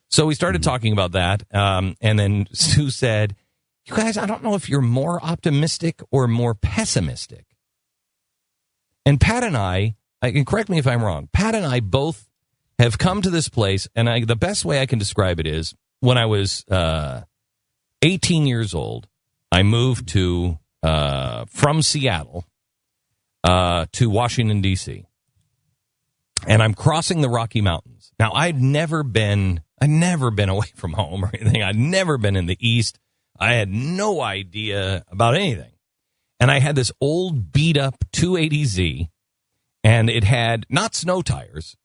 So we started talking about that, and then Sue said, you guys, I don't know if you're more optimistic or more pessimistic. And Pat and I can correct me if I'm wrong, Pat and I both have come to this place, and the best way I can describe it is when I was 18 years old, I moved from Seattle to Washington, D.C., and I'm crossing the Rocky Mountains. Now, I'd never been away from home or anything. I'd never been in the East. I had no idea about anything. And I had this old beat-up 280Z, and it had not snow tires.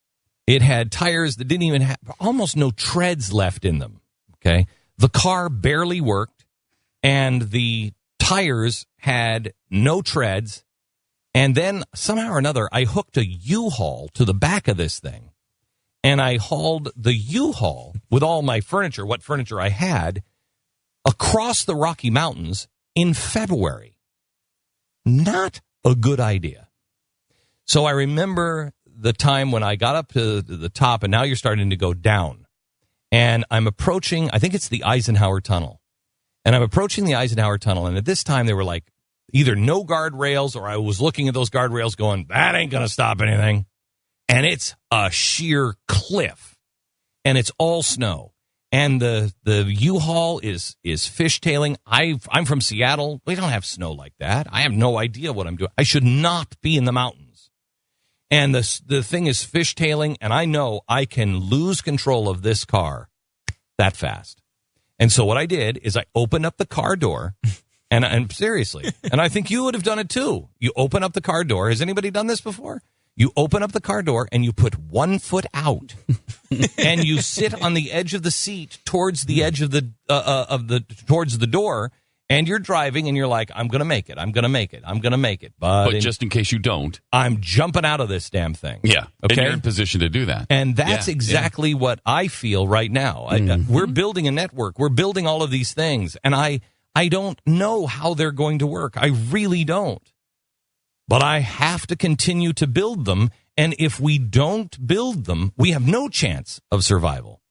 It had tires that didn't even have almost no treads left in them, okay? The car barely worked, and the tires had no treads. And then somehow or another, I hooked a U-Haul to the back of this thing. And I hauled the U-Haul with all my furniture, what furniture I had, across the Rocky Mountains in February. Not a good idea. So I remember the time when I got up to the top, and now you're starting to go down. And I'm approaching, I think it's the Eisenhower Tunnel. And I'm approaching the Eisenhower Tunnel, and at this time they were like either no guardrails, or I was looking at those guardrails going, that ain't going to stop anything. And it's a sheer cliff, and it's all snow. And the U-Haul is fishtailing. I'm from Seattle. We don't have snow like that. I have no idea what I'm doing. I should not be in the mountains. And the thing is fishtailing, and I know I can lose control of this car that fast. And so what I did is I opened up the car door, and seriously, and I think you would have done it too. You open up the car door. Has anybody done this before? You open up the car door and you put 1 foot out, and you sit on the edge of the seat towards the edge of towards the door, and you're driving and you're like, I'm going to make it. I'm going to make it. I'm going to make it. But just in case you don't, I'm jumping out of this damn thing. Yeah. Okay. And you're in position to do that. And that's exactly what I feel right now. We're building a network. We're building all of these things. And I don't know how they're going to work. I really don't. But I have to continue to build them. And if we don't build them, we have no chance of survival.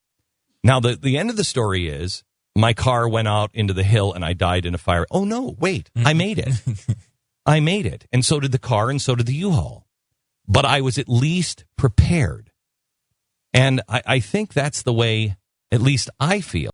Now, the end of the story is my car went out into the hill and I died in a fire. Oh, no, wait, I made it. I made it. And so did the car, and so did the U-Haul. But I was at least prepared. And I think that's the way, at least I feel.